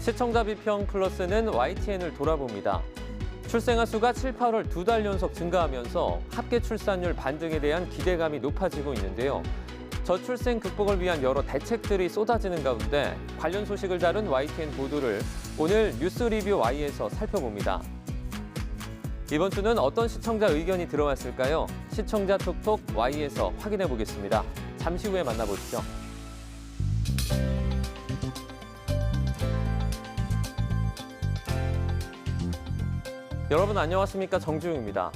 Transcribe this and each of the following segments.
시청자 비평 플러스는 YTN을 돌아봅니다. 출생아 수가 7, 8월 2달 연속 증가하면서 합계 출산율 반등에 대한 기대감이 높아지고 있는데요. 저출생 극복을 위한 여러 대책들이 쏟아지는 가운데 관련 소식을 다룬 YTN 보도를 오늘 뉴스 리뷰 Y에서 살펴봅니다. 이번 주는 어떤 시청자 의견이 들어왔을까요? 시청자 톡톡 Y에서 확인해 보겠습니다. 잠시 후에 만나보시죠. 여러분 안녕하십니까? 정주영입니다.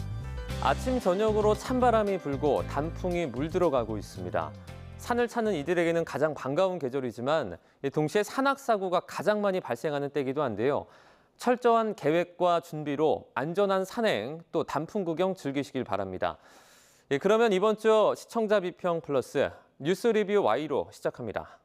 아침 저녁으로 찬바람이 불고 단풍이 물들어가고 있습니다. 산을 찾는 이들에게는 가장 반가운 계절이지만 동시에 산악사고가 가장 많이 발생하는 때이기도 한데요. 철저한 계획과 준비로 안전한 산행 또 단풍 구경 즐기시길 바랍니다. 그러면 이번 주 시청자 비평 플러스 뉴스 리뷰 Y로 시작합니다.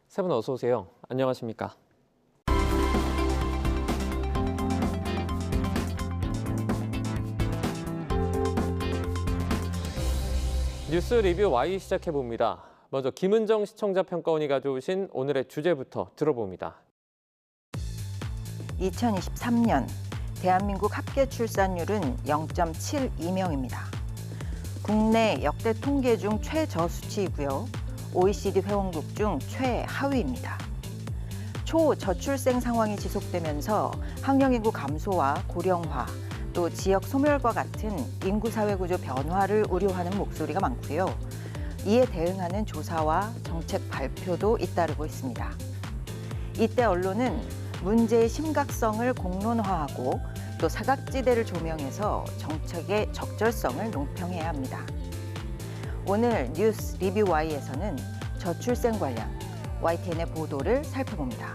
세 분 어서 오세요. 안녕하십니까? 뉴스 리뷰 Y 시작해봅니다. 먼저 김은정 시청자 평가원이 가져오신 오늘의 주제부터 들어봅니다. 2023년 대한민국 합계 출산율은 0.72명입니다. 국내 역대 통계 중 최저수치이고요. OECD 회원국 중 최하위입니다. 초저출생 상황이 지속되면서 학령인구 감소와 고령화, 또 지역 소멸과 같은 인구 사회 구조 변화를 우려하는 목소리가 많고요. 이에 대응하는 조사와 정책 발표도 잇따르고 있습니다. 이때 언론은 문제의 심각성을 공론화하고 또 사각지대를 조명해서 정책의 적절성을 논평해야 합니다. 오늘 뉴스 리뷰 Y에서는 저출생 관련 YTN의 보도를 살펴봅니다.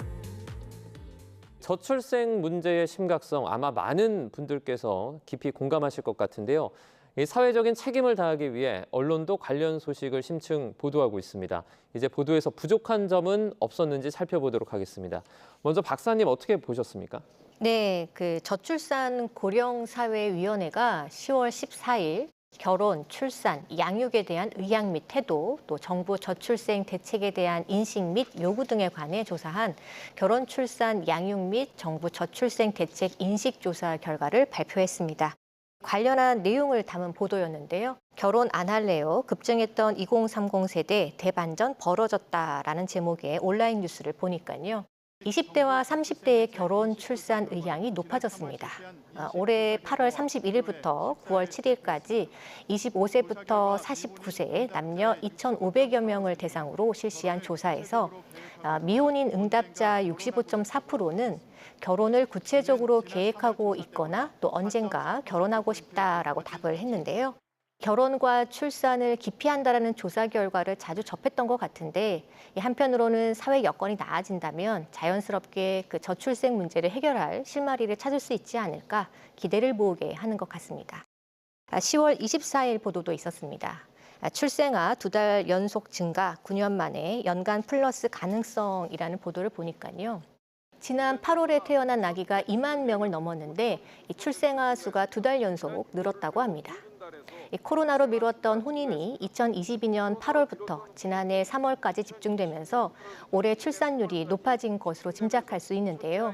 저출생 문제의 심각성 아마 많은 분들께서 깊이 공감하실 것 같은데요. 이 사회적인 책임을 다하기 위해 언론도 관련 소식을 심층 보도하고 있습니다. 이제 보도에서 부족한 점은 없었는지 살펴보도록 하겠습니다. 먼저 박사님 어떻게 보셨습니까? 네, 저출산 고령사회위원회가 10월 14일 결혼, 출산, 양육에 대한 의향 및 태도, 또 정부 저출생 대책에 대한 인식 및 요구 등에 관해 조사한 결혼, 출산, 양육 및 정부 저출생 대책 인식 조사 결과를 발표했습니다. 관련한 내용을 담은 보도였는데요. 결혼 안 할래요? 급증했던 2030 세대 대반전 벌어졌다라는 제목의 온라인 뉴스를 보니까요. 20대와 30대의 결혼, 출산 의향이 높아졌습니다. 올해 8월 31일부터 9월 7일까지 25세부터 49세 남녀 2,500여 명을 대상으로 실시한 조사에서 미혼인 응답자 65.4%는 결혼을 구체적으로 계획하고 있거나 또 언젠가 결혼하고 싶다라고 답을 했는데요. 결혼과 출산을 기피한다라는 조사 결과를 자주 접했던 것 같은데 한편으로는 사회 여건이 나아진다면 자연스럽게 저출생 문제를 해결할 실마리를 찾을 수 있지 않을까 기대를 모으게 하는 것 같습니다. 10월 24일 보도도 있었습니다. 출생아 2달 연속 증가 9년 만에 연간 플러스 가능성이라는 보도를 보니까요. 지난 8월에 태어난 아기가 2만 명을 넘었는데 출생아 수가 2달 연속 늘었다고 합니다. 코로나로 미뤘던 혼인이 2022년 8월부터 지난해 3월까지 집중되면서 올해 출산율이 높아진 것으로 짐작할 수 있는데요.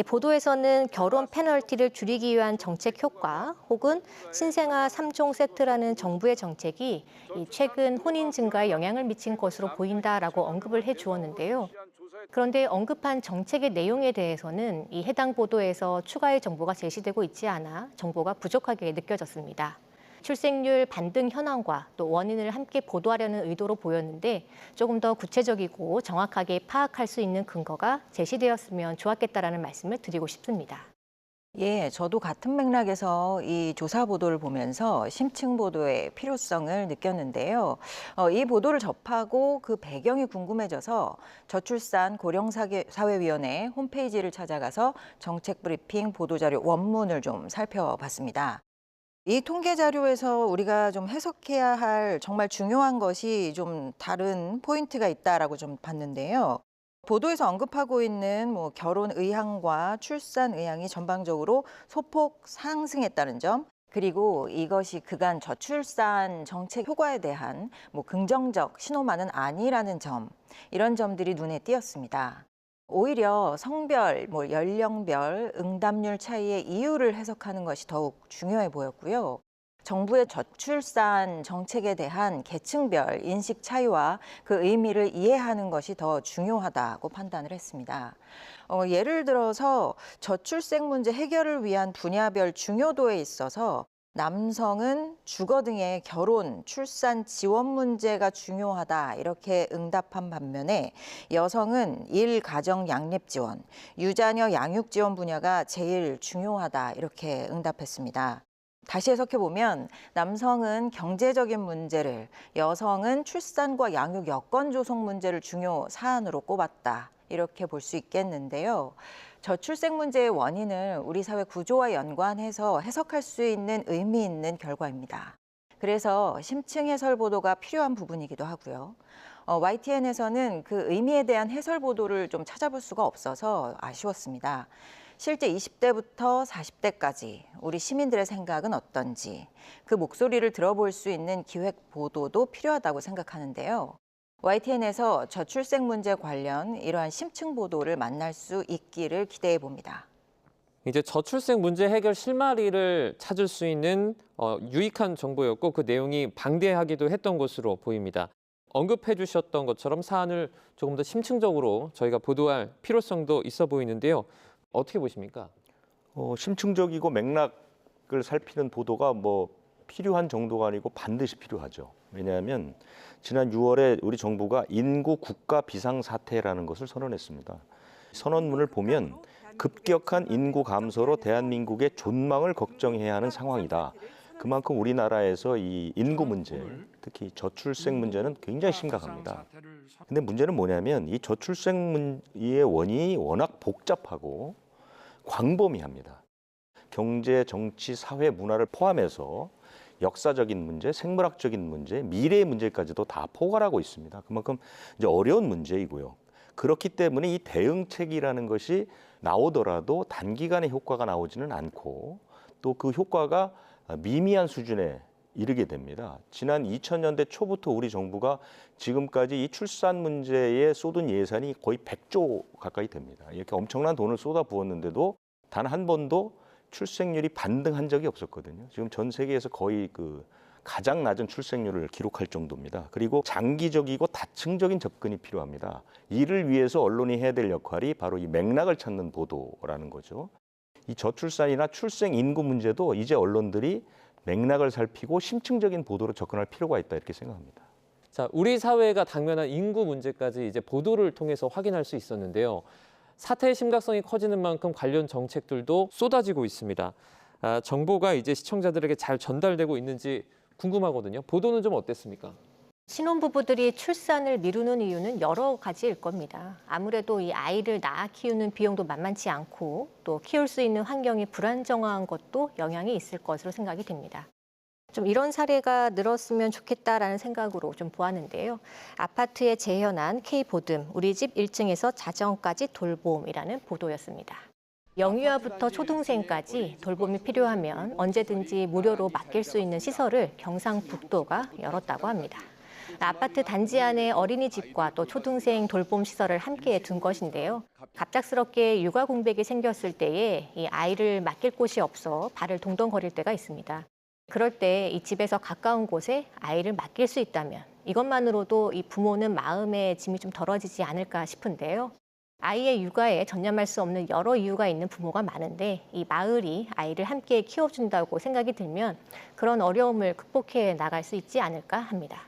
보도에서는 결혼 페널티를 줄이기 위한 정책 효과 혹은 신생아 3종 세트라는 정부의 정책이 최근 혼인 증가에 영향을 미친 것으로 보인다라고 언급을 해주었는데요. 그런데 언급한 정책의 내용에 대해서는 이 해당 보도에서 추가의 정보가 제시되고 있지 않아 정보가 부족하게 느껴졌습니다. 출생률 반등 현황과 또 원인을 함께 보도하려는 의도로 보였는데 조금 더 구체적이고 정확하게 파악할 수 있는 근거가 제시되었으면 좋았겠다라는 말씀을 드리고 싶습니다. 예, 저도 같은 맥락에서 이 조사 보도를 보면서 심층 보도의 필요성을 느꼈는데요. 이 보도를 접하고 그 배경이 궁금해져서 저출산 고령사회위원회 홈페이지를 찾아가서 정책 브리핑 보도자료 원문을 좀 살펴봤습니다. 이 통계 자료에서 우리가 좀 해석해야 할 정말 중요한 것이 좀 다른 포인트가 있다라고 좀 봤는데요. 보도에서 언급하고 있는 결혼 의향과 출산 의향이 전방적으로 소폭 상승했다는 점, 그리고 이것이 그간 저출산 정책 효과에 대한 긍정적 신호만은 아니라는 점, 이런 점들이 눈에 띄었습니다. 오히려 성별, 연령별, 응답률 차이의 이유를 해석하는 것이 더욱 중요해 보였고요. 정부의 저출산 정책에 대한 계층별 인식 차이와 그 의미를 이해하는 것이 더 중요하다고 판단을 했습니다. 예를 들어서 저출생 문제 해결을 위한 분야별 중요도에 있어서 남성은 주거 등의 결혼, 출산 지원 문제가 중요하다 이렇게 응답한 반면에 여성은 일, 가정, 양립 지원, 유자녀 양육 지원 분야가 제일 중요하다 이렇게 응답했습니다. 다시 해석해보면 남성은 경제적인 문제를, 여성은 출산과 양육 여건 조성 문제를 중요 사안으로 꼽았다. 이렇게 볼 수 있겠는데요. 저출생 문제의 원인을 우리 사회 구조와 연관해서 해석할 수 있는 의미 있는 결과입니다. 그래서 심층 해설 보도가 필요한 부분이기도 하고요. YTN에서는 그 의미에 대한 해설 보도를 좀 찾아볼 수가 없어서 아쉬웠습니다. 실제 20대부터 40대까지 우리 시민들의 생각은 어떤지 그 목소리를 들어볼 수 있는 기획 보도도 필요하다고 생각하는데요. YTN에서 저출생 문제 관련 이러한 심층 보도를 만날 수 있기를 기대해 봅니다. 이제 저출생 문제 해결 실마리를 찾을 수 있는 유익한 정보였고 그 내용이 방대하기도 했던 것으로 보입니다. 언급해 주셨던 것처럼 사안을 조금 더 심층적으로 저희가 보도할 필요성도 있어 보이는데요. 어떻게 보십니까? 심층적이고 맥락을 살피는 보도가 필요한 정도가 아니고 반드시 필요하죠. 왜냐하면 지난 6월에 우리 정부가 인구 국가 비상사태라는 것을 선언했습니다. 선언문을 보면 급격한 인구 감소로 대한민국의 존망을 걱정해야 하는 상황이다. 그만큼 우리나라에서 이 인구 문제, 특히 저출생 문제는 굉장히 심각합니다. 근데 문제는 뭐냐면 이 저출생 문제의 원인이 워낙 복잡하고 광범위합니다. 경제, 정치, 사회, 문화를 포함해서 역사적인 문제, 생물학적인 문제, 미래의 문제까지도 다 포괄하고 있습니다. 그만큼 이제 어려운 문제이고요. 그렇기 때문에 이 대응책이라는 것이 나오더라도 단기간에 효과가 나오지는 않고 또 그 효과가 미미한 수준에 이르게 됩니다. 지난 2000년대 초부터 우리 정부가 지금까지 이 출산 문제에 쏟은 예산이 거의 100조 가까이 됩니다. 이렇게 엄청난 돈을 쏟아부었는데도 단 한 번도 출생률이 반등한 적이 없었거든요. 지금 전 세계에서 거의 가장 낮은 출생률을 기록할 정도입니다. 그리고 장기적이고 다층적인 접근이 필요합니다. 이를 위해서 언론이 해야 될 역할이 바로 이 맥락을 찾는 보도라는 거죠. 이 저출산이나 출생 인구 문제도 이제 언론들이 맥락을 살피고 심층적인 보도로 접근할 필요가 있다 이렇게 생각합니다. 자, 우리 사회가 당면한 인구 문제까지 이제 보도를 통해서 확인할 수 있었는데요. 사태의 심각성이 커지는 만큼 관련 정책들도 쏟아지고 있습니다. 정보가 이제 시청자들에게 잘 전달되고 있는지 궁금하거든요. 보도는 좀 어땠습니까? 신혼부부들이 출산을 미루는 이유는 여러 가지일 겁니다. 아무래도 이 아이를 낳아 키우는 비용도 만만치 않고 또 키울 수 있는 환경이 불안정한 것도 영향이 있을 것으로 생각이 됩니다. 좀 이런 사례가 늘었으면 좋겠다라는 생각으로 좀 보았는데요. 아파트에 재현한 K보듬, 우리 집 1층에서 자정까지 돌봄이라는 보도였습니다. 영유아부터 초등생까지 돌봄이 필요하면 언제든지 무료로 맡길 수 있는 시설을 경상북도가 열었다고 합니다. 아파트 단지 안에 어린이집과 또 초등생 돌봄 시설을 함께 둔 것인데요. 갑작스럽게 육아 공백이 생겼을 때에 이 아이를 맡길 곳이 없어 발을 동동거릴 때가 있습니다. 그럴 때 이 집에서 가까운 곳에 아이를 맡길 수 있다면 이것만으로도 이 부모는 마음의 짐이 좀 덜어지지 않을까 싶은데요. 아이의 육아에 전념할 수 없는 여러 이유가 있는 부모가 많은데 이 마을이 아이를 함께 키워준다고 생각이 들면 그런 어려움을 극복해 나갈 수 있지 않을까 합니다.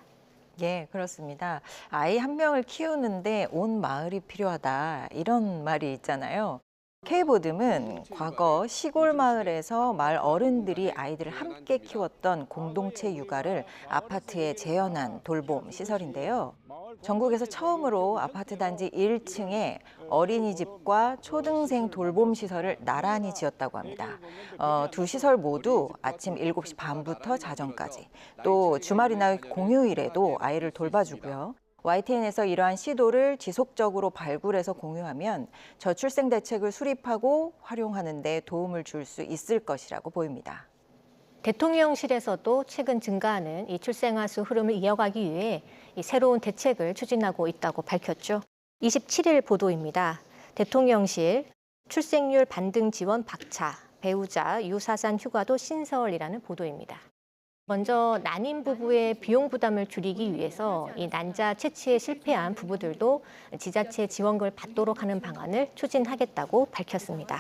예, 그렇습니다. 아이 한 명을 키우는데 온 마을이 필요하다 이런 말이 있잖아요. K보듬은 과거 시골 마을에서 마을 어른들이 아이들을 함께 키웠던 공동체 육아를 아파트에 재현한 돌봄 시설인데요. 전국에서 처음으로 아파트 단지 1층에 어린이집과 초등생 돌봄 시설을 나란히 지었다고 합니다. 두 시설 모두 아침 7시 반부터 자정까지, 또 주말이나 공휴일에도 아이를 돌봐주고요. YTN에서 이러한 시도를 지속적으로 발굴해서 공유하면 저출생 대책을 수립하고 활용하는 데 도움을 줄 수 있을 것이라고 보입니다. 대통령실에서도 최근 증가하는 이 출생아 수 흐름을 이어가기 위해 이 새로운 대책을 추진하고 있다고 밝혔죠. 27일 보도입니다. 대통령실 출생률 반등 지원 박차, 배우자 유사산 휴가도 신설이라는 보도입니다. 먼저 난임 부부의 비용 부담을 줄이기 위해서 이 난자 채취에 실패한 부부들도 지자체 지원금을 받도록 하는 방안을 추진하겠다고 밝혔습니다.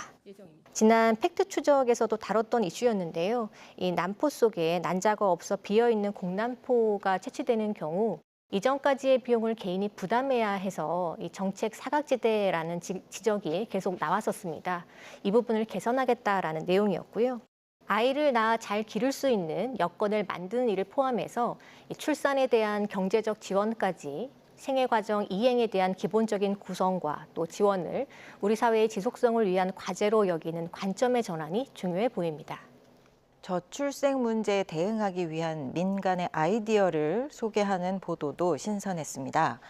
지난 팩트 추적에서도 다뤘던 이슈였는데요. 이 난포 속에 난자가 없어 비어있는 공난포가 채취되는 경우 이전까지의 비용을 개인이 부담해야 해서 이 정책 사각지대라는 지적이 계속 나왔었습니다. 이 부분을 개선하겠다라는 내용이었고요. 아이를 낳아 잘 기를 수 있는 여건을 만드는 일을 포함해서 이 출산에 대한 경제적 지원까지 생애 과정 이행에 대한 기본적인 구성과 또 지원을 우리 사회의 지속성을 위한 과제로 여기는 관점의 전환이 중요해 보입니다. 저출생 문제에 대응하기 위한 민간의 아이디어를 소개하는 보도도 신선했습니다.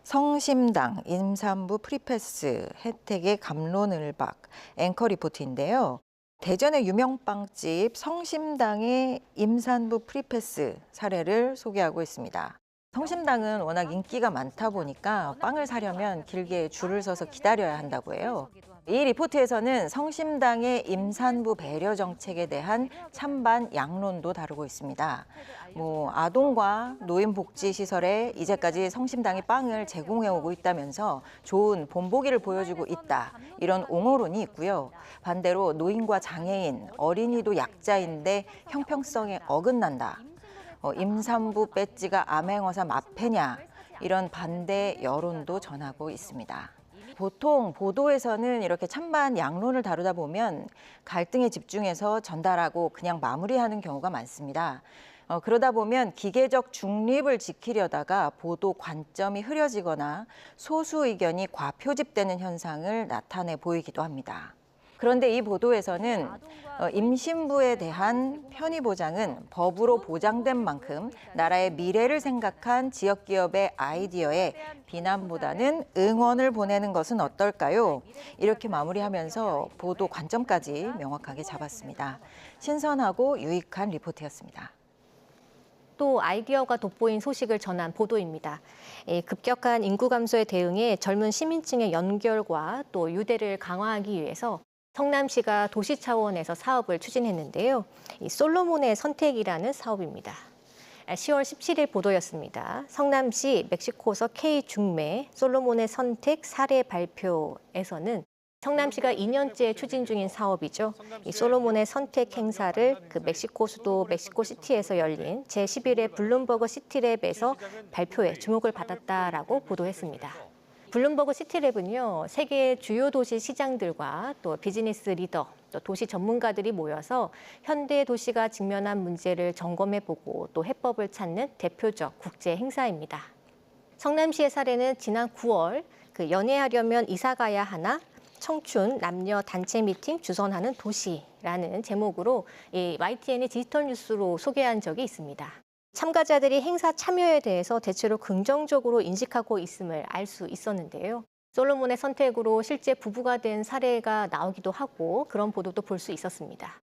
성심당, 임산부 프리패스, 혜택의 갑론을박, 앵커 리포트인데요. 대전의 유명 빵집 성심당의 임산부 프리패스 사례를 소개하고 있습니다. 성심당은 워낙 인기가 많다 보니까 빵을 사려면 길게 줄을 서서 기다려야 한다고 해요. 이 리포트에서는 성심당의 임산부 배려 정책에 대한 찬반 양론도 다루고 있습니다. 아동과 노인복지시설에 이제까지 성심당이 빵을 제공해오고 있다면서 좋은 본보기를 보여주고 있다. 이런 옹호론이 있고요. 반대로 노인과 장애인, 어린이도 약자인데 형평성에 어긋난다. 임산부 배지가 암행어사 마패냐. 이런 반대 여론도 전하고 있습니다. 보통 보도에서는 이렇게 찬반 양론을 다루다 보면 갈등에 집중해서 전달하고 그냥 마무리하는 경우가 많습니다. 그러다 보면 기계적 중립을 지키려다가 보도 관점이 흐려지거나 소수 의견이 과표집되는 현상을 나타내 보이기도 합니다. 그런데 이 보도에서는 임신부에 대한 편의 보장은 법으로 보장된 만큼 나라의 미래를 생각한 지역기업의 아이디어에 비난보다는 응원을 보내는 것은 어떨까요? 이렇게 마무리하면서 보도 관점까지 명확하게 잡았습니다. 신선하고 유익한 리포트였습니다. 또 아이디어가 돋보인 소식을 전한 보도입니다. 급격한 인구 감소에 대응해 젊은 시민층의 연결과 또 유대를 강화하기 위해서 성남시가 도시 차원에서 사업을 추진했는데요. 이 솔로몬의 선택이라는 사업입니다. 10월 17일 보도였습니다. 성남시 멕시코서 K중매 솔로몬의 선택 사례 발표에서는 성남시가 2년째 추진 중인 사업이죠. 이 솔로몬의 선택 행사를 멕시코 수도 멕시코시티에서 열린 제11회 블룸버그 시티랩에서 발표에 주목을 받았다라고 보도했습니다. 블룸버그 시티랩은요, 세계 주요 도시 시장들과 또 비즈니스 리더, 또 도시 전문가들이 모여서 현대 도시가 직면한 문제를 점검해보고 또 해법을 찾는 대표적 국제 행사입니다. 성남시의 사례는 지난 9월 연애하려면 이사 가야 하나? 청춘 남녀 단체 미팅 주선하는 도시라는 제목으로 이 YTN이 디지털 뉴스로 소개한 적이 있습니다. 참가자들이 행사 참여에 대해서 대체로 긍정적으로 인식하고 있음을 알 수 있었는데요. 솔로몬의 선택으로 실제 부부가 된 사례가 나오기도 하고 그런 보도도 볼 수 있었습니다.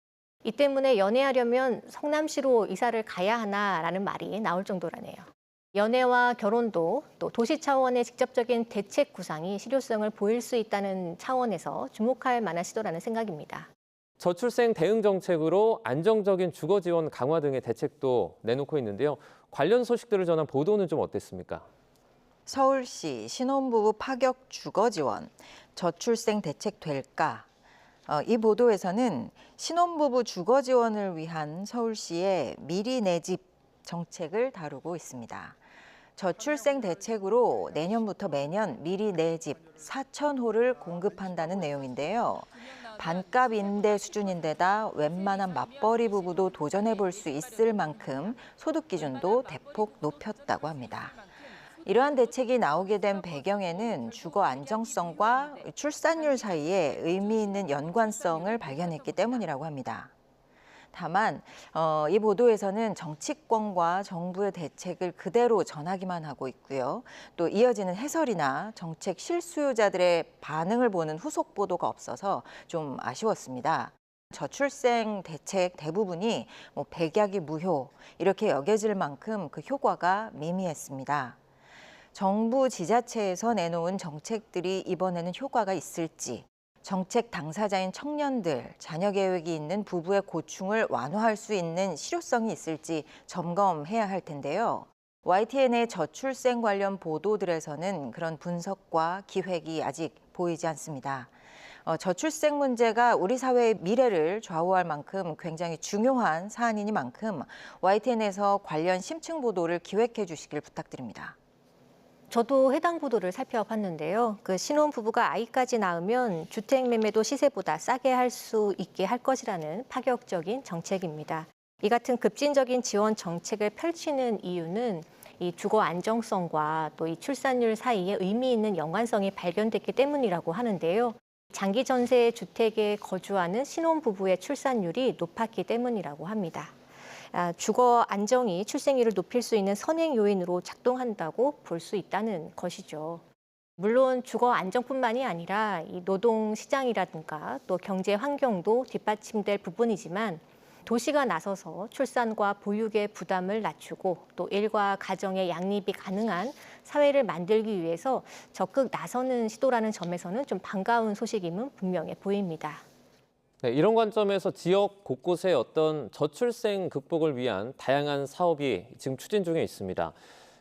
이 때문에 연애하려면 성남시로 이사를 가야 하나라는 말이 나올 정도라네요. 연애와 결혼도 또 도시 차원의 직접적인 대책 구상이 실효성을 보일 수 있다는 차원에서 주목할 만한 시도라는 생각입니다. 저출생 대응 정책으로 안정적인 주거 지원 강화 등의 대책도 내놓고 있는데요. 관련 소식들을 전한 보도는 좀 어땠습니까? 서울시 신혼부부 파격 주거 지원, 저출생 대책 될까? 이 보도에서는 신혼부부 주거 지원을 위한 서울시의 미리 내 집 정책을 다루고 있습니다. 저출생 대책으로 내년부터 매년 미리 내 집 4,000호를 공급한다는 내용인데요. 반값 임대 수준인데다 웬만한 맞벌이 부부도 도전해 볼 수 있을 만큼 소득 기준도 대폭 높였다고 합니다. 이러한 대책이 나오게 된 배경에는 주거 안정성과 출산율 사이에 의미 있는 연관성을 발견했기 때문이라고 합니다. 다만 이 보도에서는 정치권과 정부의 대책을 그대로 전하기만 하고 있고요. 또 이어지는 해설이나 정책 실수요자들의 반응을 보는 후속 보도가 없어서 좀 아쉬웠습니다. 저출생 대책 대부분이 백약이 무효 이렇게 여겨질 만큼 그 효과가 미미했습니다. 정부 지자체에서 내놓은 정책들이 이번에는 효과가 있을지, 정책 당사자인 청년들, 자녀 계획이 있는 부부의 고충을 완화할 수 있는 실효성이 있을지 점검해야 할 텐데요. YTN의 저출생 관련 보도들에서는 그런 분석과 기획이 아직 보이지 않습니다. 저출생 문제가 우리 사회의 미래를 좌우할 만큼 굉장히 중요한 사안이니만큼 YTN에서 관련 심층 보도를 기획해 주시길 부탁드립니다. 저도 해당 보도를 살펴봤는데요. 그 신혼부부가 아이까지 낳으면 주택 매매도 시세보다 싸게 할 수 있게 할 것이라는 파격적인 정책입니다. 이 같은 급진적인 지원 정책을 펼치는 이유는 이 주거 안정성과 또 이 출산율 사이에 의미 있는 연관성이 발견됐기 때문이라고 하는데요. 장기 전세 주택에 거주하는 신혼부부의 출산율이 높았기 때문이라고 합니다. 주거 안정이 출생률을 높일 수 있는 선행 요인으로 작동한다고 볼 수 있다는 것이죠. 물론 주거 안정뿐만이 아니라 이 노동 시장이라든가 또 경제 환경도 뒷받침될 부분이지만 도시가 나서서 출산과 보육의 부담을 낮추고 또 일과 가정의 양립이 가능한 사회를 만들기 위해서 적극 나서는 시도라는 점에서는 좀 반가운 소식임은 분명해 보입니다. 네, 이런 관점에서 지역 곳곳에 어떤 저출생 극복을 위한 다양한 사업이 지금 추진 중에 있습니다.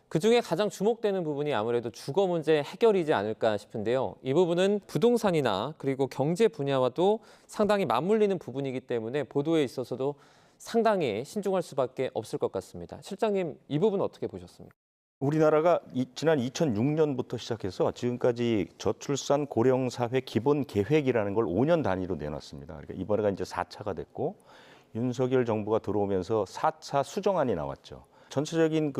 그중에 가장 주목되는 부분이 아무래도 주거 문제 해결이지 않을까 싶은데요. 이 부분은 부동산이나 그리고 경제 분야와도 상당히 맞물리는 부분이기 때문에 보도에 있어서도 상당히 신중할 수밖에 없을 것 같습니다. 실장님, 이 부분 어떻게 보셨습니까? 우리나라가 지난 2006년부터 시작해서 지금까지 저출산 고령사회 기본 계획이라는 걸 5년 단위로 내놨습니다. 그러니까 이번에가 이제 4차가 됐고 윤석열 정부가 들어오면서 4차 수정안이 나왔죠. 전체적인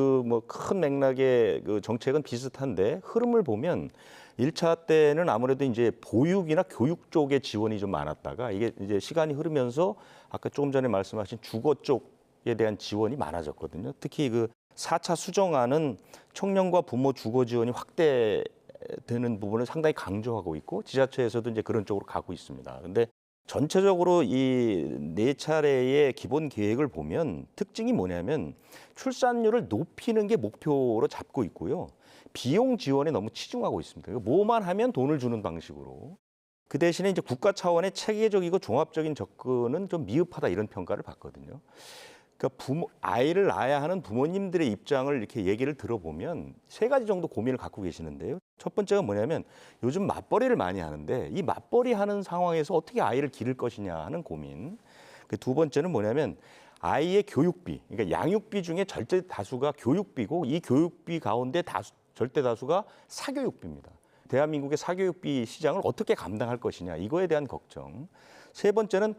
큰 맥락의 그 정책은 비슷한데 흐름을 보면 1차 때는 아무래도 이제 보육이나 교육 쪽에 지원이 좀 많았다가 이게 이제 시간이 흐르면서 아까 조금 전에 말씀하신 주거 쪽에 대한 지원이 많아졌거든요. 특히 그 4차 수정안은 청년과 부모 주거 지원이 확대되는 부분을 상당히 강조하고 있고 지자체에서도 이제 그런 쪽으로 가고 있습니다. 근데 전체적으로 이 4차례의 기본 계획을 보면 특징이 뭐냐면 출산율을 높이는 게 목표로 잡고 있고요. 비용 지원에 너무 치중하고 있습니다. 뭐만 하면 돈을 주는 방식으로. 그 대신에 이제 국가 차원의 체계적이고 종합적인 접근은 좀 미흡하다 이런 평가를 받거든요. 그러니까 아이를 낳아야 하는 부모님들의 입장을 이렇게 얘기를 들어보면 3가지 정도 고민을 갖고 계시는데요. 첫 번째가 뭐냐면 요즘 맞벌이를 많이 하는데 이 맞벌이 하는 상황에서 어떻게 아이를 기를 것이냐 하는 고민. 그 두 번째는 뭐냐면 아이의 교육비, 그러니까 양육비 중에 절대 다수가 교육비고 이 교육비 가운데 절대 다수가 사교육비입니다. 대한민국의 사교육비 시장을 어떻게 감당할 것이냐 이거에 대한 걱정. 세 번째는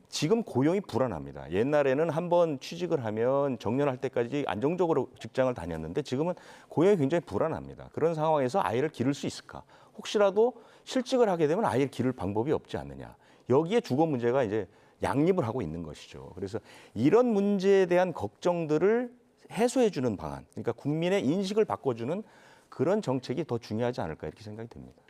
지금 고용이 불안합니다. 옛날에는 한번 취직을 하면 정년할 때까지 안정적으로 직장을 다녔는데 지금은 고용이 굉장히 불안합니다. 그런 상황에서 아이를 기를 수 있을까? 혹시라도 실직을 하게 되면 아이를 기를 방법이 없지 않느냐. 여기에 주거 문제가 이제 양립을 하고 있는 것이죠. 그래서 이런 문제에 대한 걱정들을 해소해주는 방안, 그러니까 국민의 인식을 바꿔주는 그런 정책이 더 중요하지 않을까 이렇게 생각이 듭니다.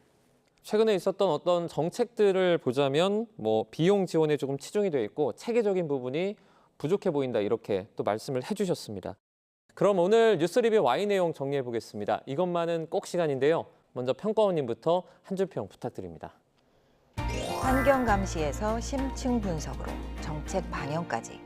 최근에 있었던 어떤 정책들을 보자면 비용 지원에 조금 치중이 돼 있고 체계적인 부분이 부족해 보인다 이렇게 또 말씀을 해주셨습니다. 그럼 오늘 뉴스 리뷰 Y 내용 정리해 보겠습니다. 이것만은 꼭 시간인데요. 먼저 평가원님부터 한 줄 평 부탁드립니다. 환경 감시에서 심층 분석으로 정책 반영까지.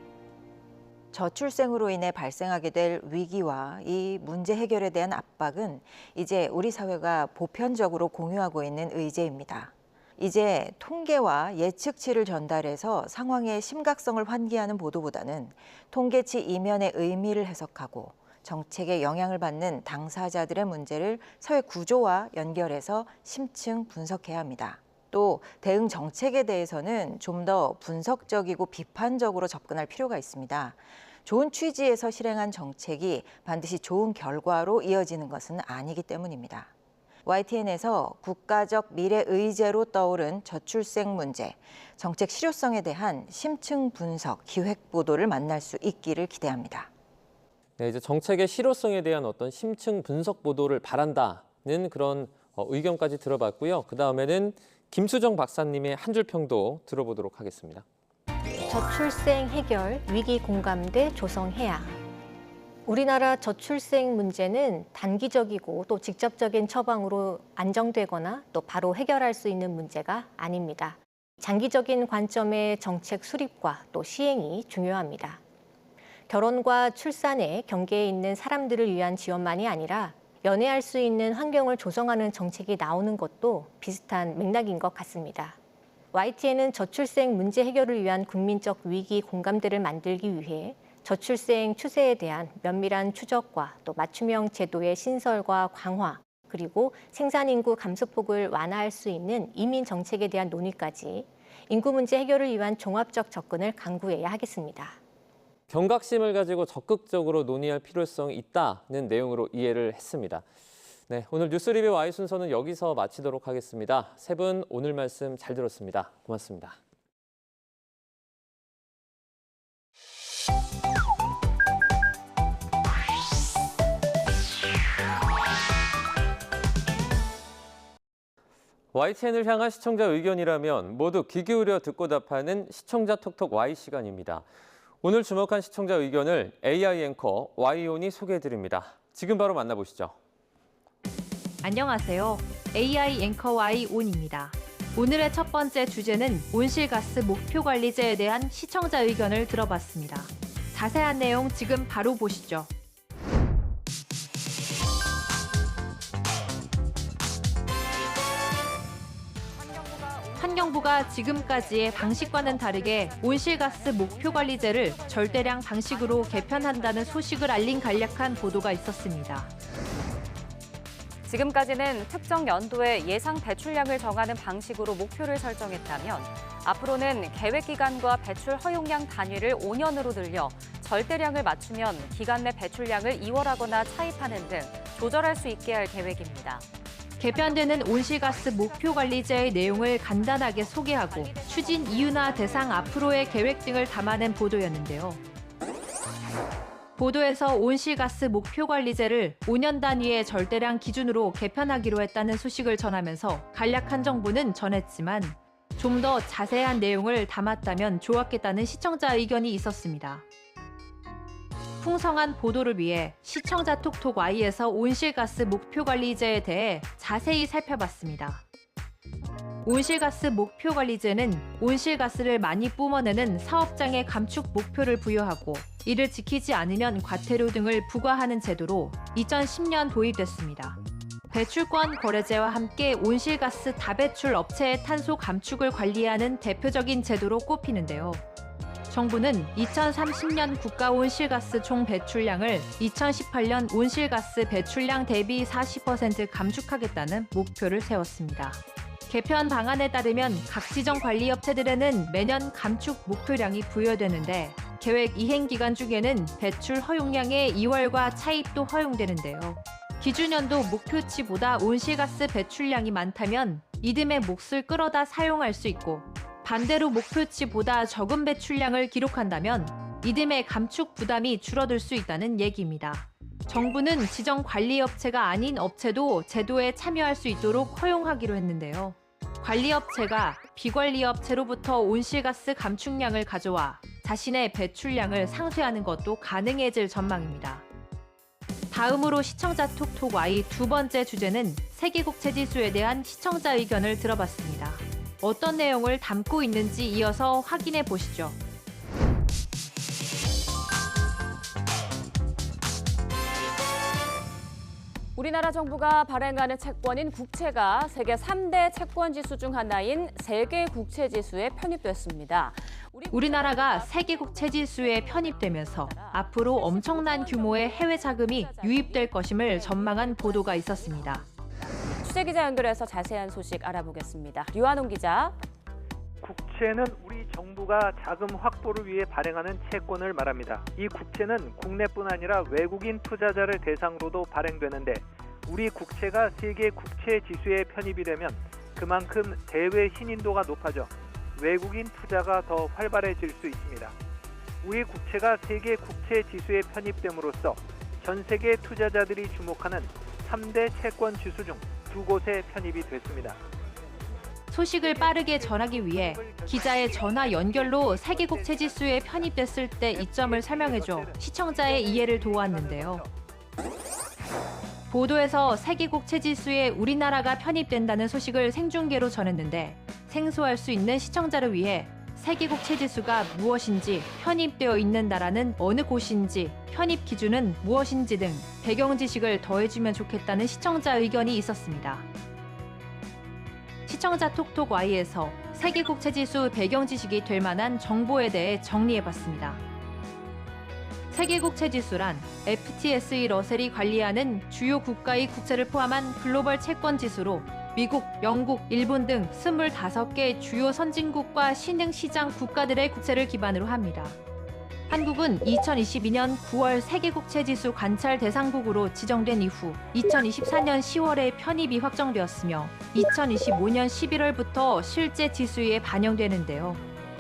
저출생으로 인해 발생하게 될 위기와 이 문제 해결에 대한 압박은 이제 우리 사회가 보편적으로 공유하고 있는 의제입니다. 이제 통계와 예측치를 전달해서 상황의 심각성을 환기하는 보도보다는 통계치 이면의 의미를 해석하고 정책에 영향을 받는 당사자들의 문제를 사회 구조와 연결해서 심층 분석해야 합니다. 또 대응 정책에 대해서는 좀 더 분석적이고 비판적으로 접근할 필요가 있습니다. 좋은 취지에서 실행한 정책이 반드시 좋은 결과로 이어지는 것은 아니기 때문입니다. YTN에서 국가적 미래 의제로 떠오른 저출생 문제, 정책 실효성에 대한 심층 분석, 기획 보도를 만날 수 있기를 기대합니다. 네, 이제 정책의 실효성에 대한 어떤 심층 분석 보도를 바란다는 그런 의견까지 들어봤고요. 그 다음에는 김수정 박사님의 한 줄 평도 들어보도록 하겠습니다. 저출생 해결 위기 공감대 조성해야. 우리나라 저출생 문제는 단기적이고 또 직접적인 처방으로 안정되거나 또 바로 해결할 수 있는 문제가 아닙니다. 장기적인 관점의 정책 수립과 또 시행이 중요합니다. 결혼과 출산의 경계에 있는 사람들을 위한 지원만이 아니라 연애할 수 있는 환경을 조성하는 정책이 나오는 것도 비슷한 맥락인 것 같습니다. YTN은 저출생 문제 해결을 위한 국민적 위기 공감대를 만들기 위해 저출생 추세에 대한 면밀한 추적과 또 맞춤형 제도의 신설과 강화, 그리고 생산인구 감소폭을 완화할 수 있는 이민 정책에 대한 논의까지 인구 문제 해결을 위한 종합적 접근을 강구해야 하겠습니다. 경각심을 가지고 적극적으로 논의할 필요성이 있다는 내용으로 이해를 했습니다. 네, 오늘 뉴스 리뷰 Y 순서는 여기서 마치도록 하겠습니다. 세 분 오늘 말씀 잘 들었습니다. 고맙습니다. YTN을 향한 시청자 의견이라면 모두 귀 기울여 듣고 답하는 시청자 톡톡 Y 시간입니다. 오늘 주목한 시청자 의견을 AI 앵커 Y온이 소개해드립니다. 지금 바로 만나보시죠. 안녕하세요. AI 앵커 Y온입니다. 오늘의 첫 번째 주제는 온실가스 목표관리제에 대한 시청자 의견을 들어봤습니다. 자세한 내용 지금 바로 보시죠. 환경부가 지금까지의 방식과는 다르게 온실가스 목표관리제를 절대량 방식으로 개편한다는 소식을 알린 간략한 보도가 있었습니다. 지금까지는 특정 연도의 예상 배출량을 정하는 방식으로 목표를 설정했다면 앞으로는 계획기간과 배출 허용량 단위를 5년으로 늘려 절대량을 맞추면 기간 내 배출량을 이월하거나 차입하는 등 조절할 수 있게 할 계획입니다. 개편되는 온실가스 목표관리제의 내용을 간단하게 소개하고 추진 이유나 대상 앞으로의 계획 등을 담아낸 보도였는데요. 보도에서 온실가스 목표관리제를 5년 단위의 절대량 기준으로 개편하기로 했다는 소식을 전하면서 간략한 정보는 전했지만 좀 더 자세한 내용을 담았다면 좋았겠다는 시청자 의견이 있었습니다. 풍성한 보도를 위해 시청자 톡톡 Y에서 온실가스 목표관리제에 대해 자세히 살펴봤습니다. 온실가스 목표관리제는 온실가스를 많이 뿜어내는 사업장에 감축 목표를 부여하고 이를 지키지 않으면 과태료 등을 부과하는 제도로 2010년 도입됐습니다. 배출권 거래제와 함께 온실가스 다배출 업체의 탄소 감축을 관리하는 대표적인 제도로 꼽히는데요. 정부는 2030년 국가 온실가스 총 배출량을 2018년 온실가스 배출량 대비 40% 감축하겠다는 목표를 세웠습니다. 개편 방안에 따르면 각 지정 관리업체들에는 매년 감축 목표량이 부여되는데 계획 이행 기간 중에는 배출 허용량의 이월과 차입도 허용되는데요. 기준연도 목표치보다 온실가스 배출량이 많다면 이듬해 몫을 끌어다 사용할 수 있고 반대로 목표치보다 적은 배출량을 기록한다면 이듬해 감축 부담이 줄어들 수 있다는 얘기입니다. 정부는 지정 관리업체가 아닌 업체도 제도에 참여할 수 있도록 허용하기로 했는데요. 관리업체가 비관리업체로부터 온실가스 감축량을 가져와 자신의 배출량을 상쇄하는 것도 가능해질 전망입니다. 다음으로 시청자 톡톡 Y 두 번째 주제는 세계국 체지수에 대한 시청자 의견을 들어봤습니다. 어떤 내용을 담고 있는지 이어서 확인해 보시죠. 우리나라 정부가 발행하는 채권인 국채가 세계 3대 채권 지수 중 하나인 세계 국채 지수에 편입됐습니다. 우리나라가 세계국 체지수에 편입되면서 앞으로 엄청난 규모의 해외 자금이 유입될 것임을 전망한 보도가 있었습니다. 취재기자 연결해서 자세한 소식 알아보겠습니다. 류한홍 기자. 국채는 우리 정부가 자금 확보를 위해 발행하는 채권을 말합니다. 이 국채는 국내뿐 아니라 외국인 투자자를 대상으로도 발행되는데 우리 국채가 세계 국채 지수에 편입이 되면 그만큼 대외 신인도가 높아져 외국인 투자가 더 활발해질 수 있습니다. 우리 국채가 세계 국채 지수에 편입됨으로써 전 세계 투자자들이 주목하는 3대 채권 지수 중 두 곳에 편입이 됐습니다. 소식을 빠르게 전하기 위해 기자의 전화 연결로 세계국 체지수에 편입됐을 때 이점을 설명해줘 시청자의 이해를 도왔는데요. 보도에서 세계국 체지수에 우리나라가 편입된다는 소식을 생중계로 전했는데 생소할 수 있는 시청자를 위해 세계국 체지수가 무엇인지, 편입되어 있는 나라는 어느 곳인지, 편입 기준은 무엇인지 등 배경 지식을 더해주면 좋겠다는 시청자 의견이 있었습니다. 시청자 톡톡 Y에서 세계국 체지수 배경 지식이 될 만한 정보에 대해 정리해봤습니다. 세계국 체지수란 FTSE 러셀이 관리하는 주요 국가의 국채를 포함한 글로벌 채권 지수로 미국, 영국, 일본 등 25개 주요 선진국과 신흥시장 국가들의 국채를 기반으로 합니다. 한국은 2022년 9월 세계국채 지수 관찰 대상국으로 지정된 이후 2024년 10월에 편입이 확정되었으며 2025년 11월부터 실제 지수에 반영되는데요.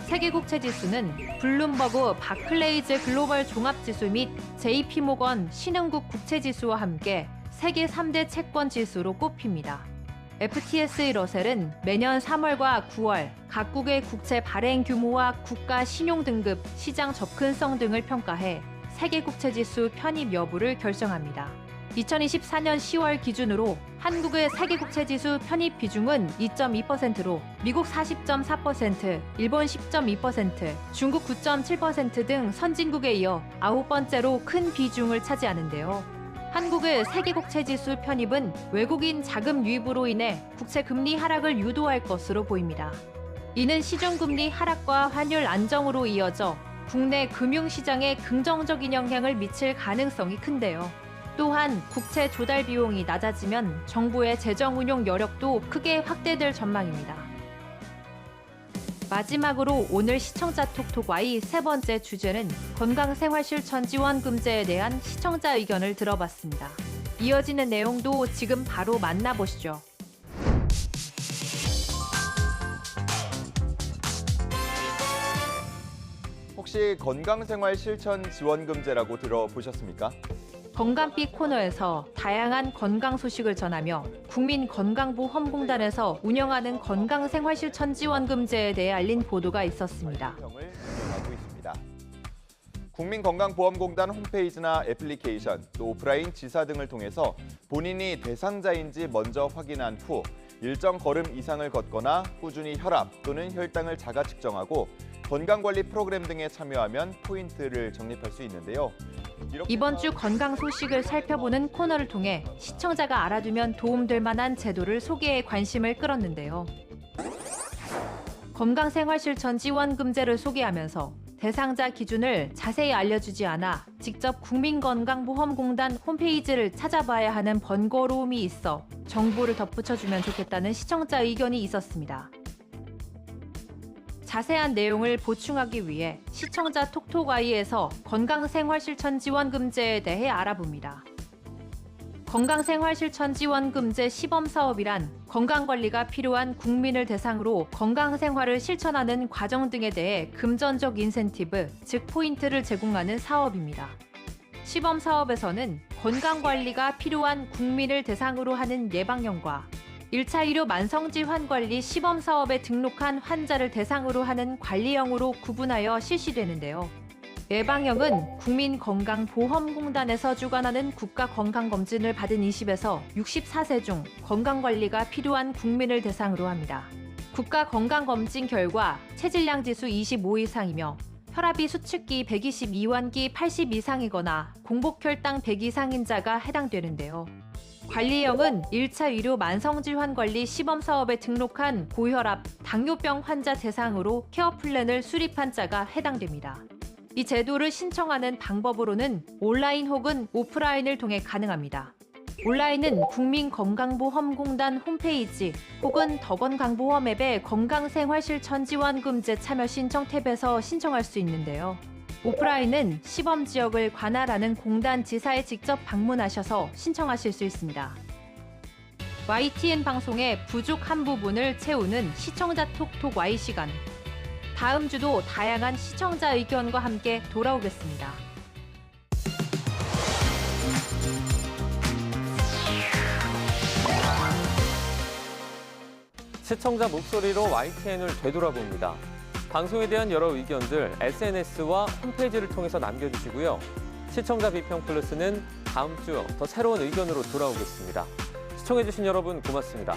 세계국채 지수는 블룸버그 바클레이즈 글로벌 종합지수 및 JP모건 신흥국 국채지수와 함께 세계 3대 채권 지수로 꼽힙니다. FTSE 러셀은 매년 3월과 9월 각국의 국채 발행 규모와 국가 신용 등급, 시장 접근성 등을 평가해 세계국채지수 편입 여부를 결정합니다. 2024년 10월 기준으로 한국의 세계국채지수 편입 비중은 2.2%로 미국 40.4%, 일본 10.2%, 중국 9.7% 등 선진국에 이어 9번째로 큰 비중을 차지하는데요. 한국의 세계국채지수 편입은 외국인 자금 유입으로 인해 국채 금리 하락을 유도할 것으로 보입니다. 이는 시중금리 하락과 환율 안정으로 이어져 국내 금융시장에 긍정적인 영향을 미칠 가능성이 큰데요. 또한 국채 조달 비용이 낮아지면 정부의 재정 운용 여력도 크게 확대될 전망입니다. 마지막으로 오늘 시청자 톡톡 Y 세 번째 주제는 건강생활실천지원금제에 대한 시청자 의견을 들어봤습니다. 이어지는 내용도 지금 바로 만나보시죠. 혹시 건강생활실천지원금제라고 들어보셨습니까? 건강빛 코너에서 다양한 건강 소식을 전하며 국민건강보험공단에서 운영하는 건강생활실천지원금제에 대해 알린 보도가 있었습니다. 국민건강보험공단 홈페이지나 애플리케이션, 또 오프라인 지사 등을 통해서 본인이 대상자인지 먼저 확인한 후 일정 걸음 이상을 걷거나 꾸준히 혈압 또는 혈당을 자가 측정하고 건강관리 프로그램 등에 참여하면 포인트를 적립할 수 있는데요. 이번 주 건강 소식을 살펴보는 코너를 통해 시청자가 알아두면 도움될 만한 제도를 소개해 관심을 끌었는데요. 건강생활실천지원금제를 소개하면서 대상자 기준을 자세히 알려주지 않아 직접 국민건강보험공단 홈페이지를 찾아봐야 하는 번거로움이 있어 정보를 덧붙여주면 좋겠다는 시청자 의견이 있었습니다. 자세한 내용을 보충하기 위해 시청자 톡톡아이에서 건강생활실천지원금제에 대해 알아봅니다. 건강생활실천지원금제 시범사업이란 건강관리가 필요한 국민을 대상으로 건강생활을 실천하는 과정 등에 대해 금전적 인센티브, 즉 포인트를 제공하는 사업입니다. 시범사업에서는 건강관리가 필요한 국민을 대상으로 하는 예방형과 1차 의료 만성질환관리 시범사업에 등록한 환자를 대상으로 하는 관리형으로 구분하여 실시되는데요. 예방형은 국민건강보험공단에서 주관하는 국가건강검진을 받은 20에서 64세 중 건강관리가 필요한 국민을 대상으로 합니다. 국가건강검진 결과 체질량지수 25 이상이며 혈압이 수축기 122환기 80 이상이거나 공복혈당 100 이상인 자가 해당되는데요. 관리형은 1차 의료 만성질환관리 시범사업에 등록한 고혈압, 당뇨병 환자 대상으로 케어 플랜을 수립한 자가 해당됩니다. 이 제도를 신청하는 방법으로는 온라인 혹은 오프라인을 통해 가능합니다. 온라인은 국민건강보험공단 홈페이지 혹은 더건강보험 앱의 건강생활실천지원금제 참여 신청 탭에서 신청할 수 있는데요. 오프라인은 시범지역을 관할하는 공단 지사에 직접 방문하셔서 신청하실 수 있습니다. YTN 방송의 부족한 부분을 채우는 시청자 톡톡 Y 시간. 다음 주도 다양한 시청자 의견과 함께 돌아오겠습니다. 시청자 목소리로 YTN을 되돌아봅니다. 방송에 대한 여러 의견들 SNS와 홈페이지를 통해서 남겨주시고요. 시청자 비평 플러스는 다음 주 더 새로운 의견으로 돌아오겠습니다. 시청해주신 여러분 고맙습니다.